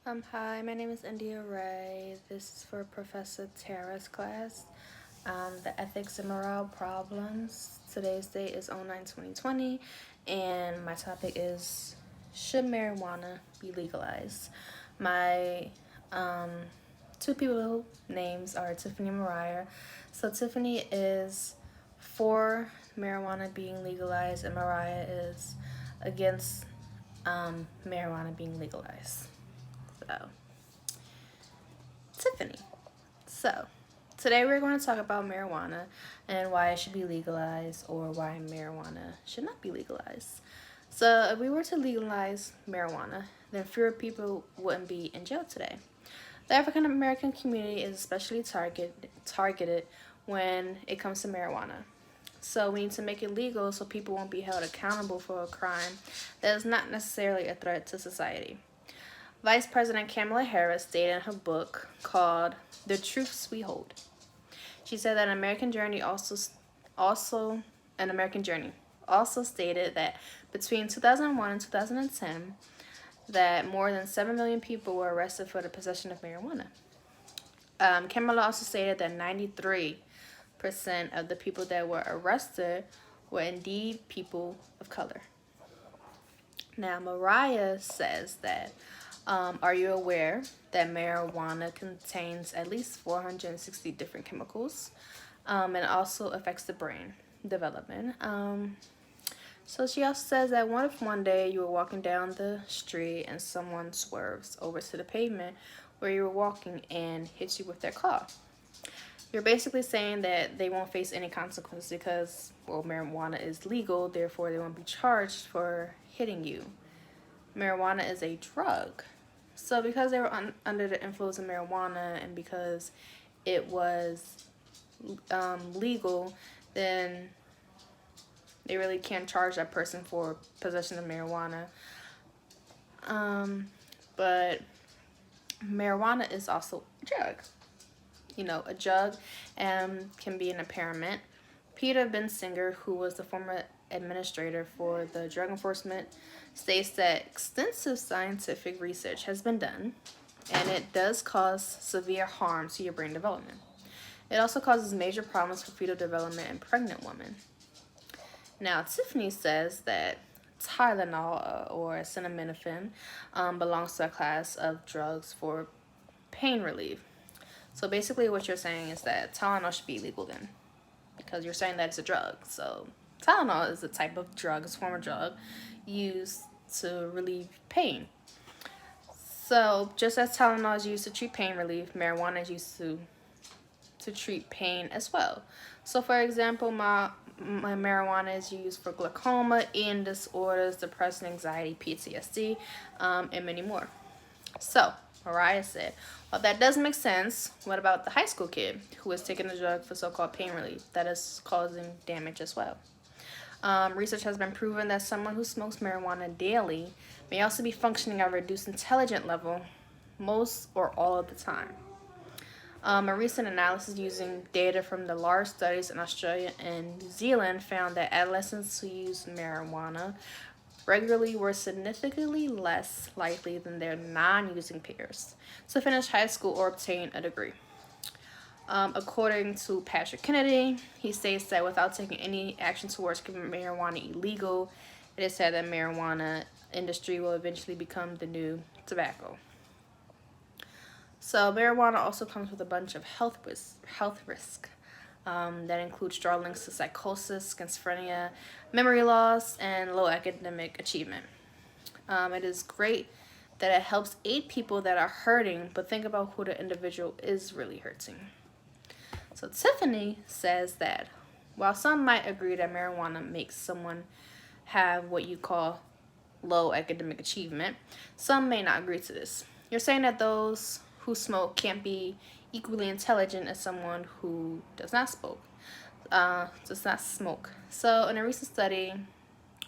Hi, my name is India Ray. This is for Professor Tara's class, the Ethics and Morale Problems. Today's date is 09/2020, and my topic is, should marijuana be legalized? My um, two people names are Tiffany and Mariah. So Tiffany is for marijuana being legalized, and Mariah is against marijuana being legalized. So, Tiffany. So, today we're going to talk about marijuana and why it should be legalized or why marijuana should not be legalized. So, if we were to legalize marijuana, then fewer people wouldn't be in jail today. The African American community is especially targeted when it comes to marijuana. So we need to make it legal so people won't be held accountable for a crime that is not necessarily a threat to society. Vice President Kamala Harris stated in her book called The Truths We Hold. She said that also an American Journey also stated that between 2001 and 2010 that more than 7 million people were arrested for the possession of marijuana. Kamala also stated that 93% of the people that were arrested were indeed people of color. Now, Mariah says that, are you aware that marijuana contains at least 460 different chemicals and also affects the brain development? So she also says that what if one day you were walking down the street and someone swerves over to the pavement where you were walking and hits you with their car? You're basically saying that they won't face any consequences because, well, marijuana is legal, therefore they won't be charged for hitting you. Marijuana is a drug. So because they were under the influence of marijuana and because it was legal, then they really can't charge that person for possession of marijuana. But marijuana is also a drug. A drug can be an impairment. Peter Bensinger, who was the former administrator for the Drug Enforcement, states that extensive scientific research has been done, and it does cause severe harm to your brain development. It also causes major problems for fetal development in pregnant women. Now, Tiffany says that Tylenol or acetaminophen belongs to a class of drugs for pain relief. So basically, what you're saying is that Tylenol should be illegal then, because you're saying that it's a drug. So Tylenol is a type of drug, it's a form of drug used to relieve pain. So just as Tylenol is used to treat pain relief, marijuana is used to treat pain as well. So for example, my marijuana is used for glaucoma, eating disorders, depression, anxiety, PTSD, and many more. So Mariah said, well, that does make sense. What about the high school kid who is taking the drug for so-called pain relief? That is causing damage as well. Research has been proven that someone who smokes marijuana daily may also be functioning at a reduced intelligence level most or all of the time. A recent analysis using data from the large studies in Australia and New Zealand found that adolescents who use marijuana regularly were significantly less likely than their non-using peers to finish high school or obtain a degree. According to Patrick Kennedy, he states that without taking any action towards keeping marijuana illegal, it is said that marijuana industry will eventually become the new tobacco. So marijuana also comes with a bunch of health risk that includes strong links to psychosis, schizophrenia, memory loss, and low academic achievement. It is great that it helps aid people that are hurting, but think about who the individual is really hurting. So Tiffany says that while some might agree that marijuana makes someone have what you call low academic achievement, some may not agree to this. You're saying that those who smoke can't be equally intelligent as someone who does not smoke. So in a recent study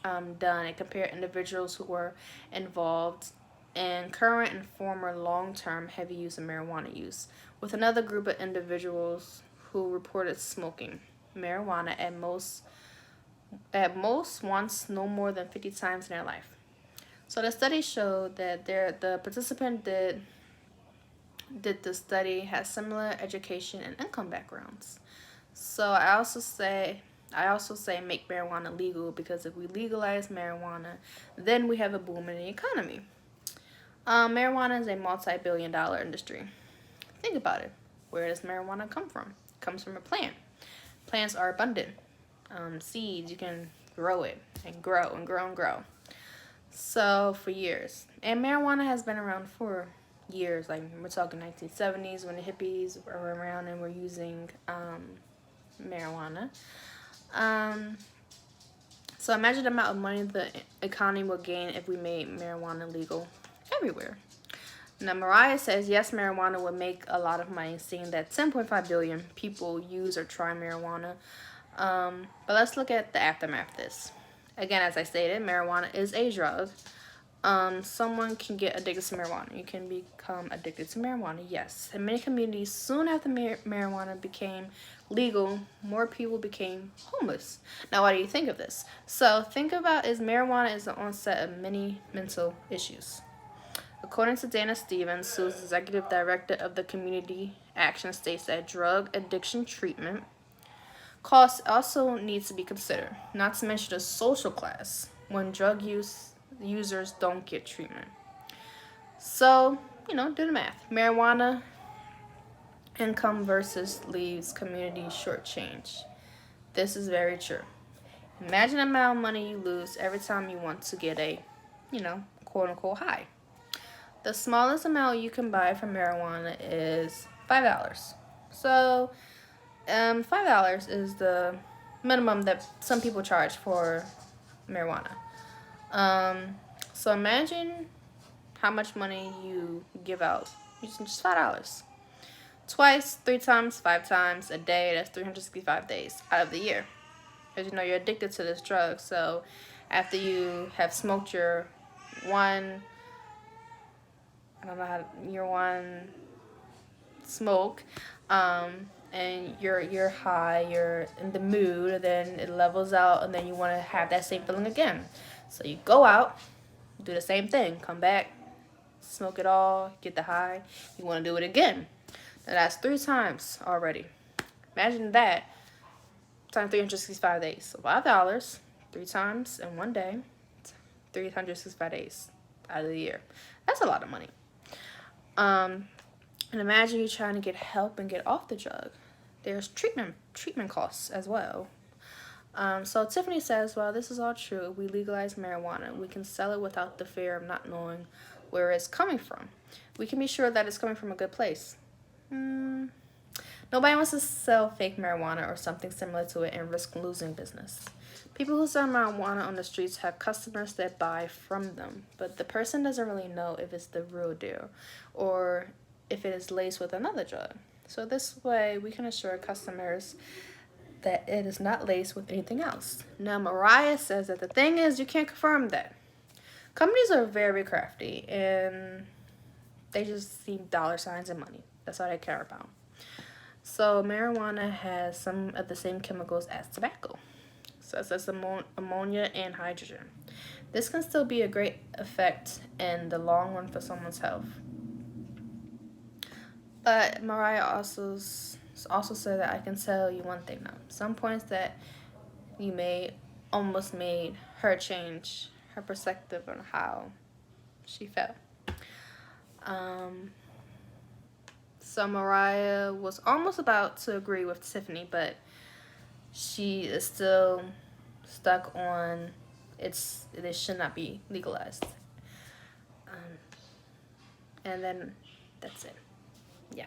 done, it compared individuals who were involved in current and former long-term heavy use of marijuana use with another group of individuals who reported smoking marijuana at most once no more than 50 times in their life. So the study showed that the participant did the study has similar education and income backgrounds. So I also say make marijuana legal, because if we legalize marijuana, then we have a boom in the economy. Marijuana is a multi-billion-dollar industry. Think about it. Where does marijuana come from? It comes from a plant. Plants are abundant. Seeds, you can grow it and grow and grow and grow. So for years, and marijuana has been around for years. Like we're talking 1970s when the hippies were around and were using marijuana. Um, so imagine the amount of money the economy will gain if we made marijuana legal everywhere. Now, Mariah says, yes, marijuana would make a lot of money, seeing that 10.5 billion people use or try marijuana. But let's look at the aftermath of this. Again, as I stated, marijuana is a drug. Someone can get addicted to marijuana. You can become addicted to marijuana, yes. In many communities, soon after marijuana became legal, more people became homeless. Now, what do you think of this? So, think about is marijuana is the onset of many mental issues. According to Dana Stevens, who is executive director of the Community Action, states that drug addiction treatment costs also needs to be considered, not to mention the social class when users don't get treatment. So, do the math. Marijuana income versus leaves community shortchanged. This is very true. Imagine the amount of money you lose every time you want to get a, quote unquote high. The smallest amount you can buy from marijuana is $5. So, $5 is the minimum that some people charge for marijuana. So imagine how much money you give out using just $5. Twice, 3 times, 5 times a day. That's 365 days out of the year. Because you're addicted to this drug. So after you have smoked your one smoke, and you're high, you're in the mood, then it levels out, and then you want to have that same feeling again. So you go out, do the same thing, come back, smoke it all, get the high, you want to do it again. Now that's 3 times already. Imagine that times 365 days. So $5, 3 times in one day, 365 days out of the year. That's a lot of money. And imagine you trying to get help and get off the drug. There's treatment costs as well. So Tiffany says, well, this is all true. If we legalize marijuana, we can sell it without the fear of not knowing where it's coming from. We can be sure that it's coming from a good place. Nobody wants to sell fake marijuana or something similar to it and risk losing business. People who sell marijuana on the streets have customers that buy from them, but the person doesn't really know if it's the real deal or if it is laced with another drug. So this way, we can assure customers that it is not laced with anything else. Now, Mariah says that the thing is, you can't confirm that. Companies are very crafty, and they just see dollar signs and money. That's all they care about. So marijuana has some of the same chemicals as tobacco, such as ammonia and hydrogen. This can still be a great effect in the long run for someone's health. But Mariah also said that I can tell you one thing now. Some points that you made almost made her change her perspective on how she felt. So Mariah was almost about to agree with Tiffany, but she is still stuck on it should not be legalized. And then that's it. Yeah.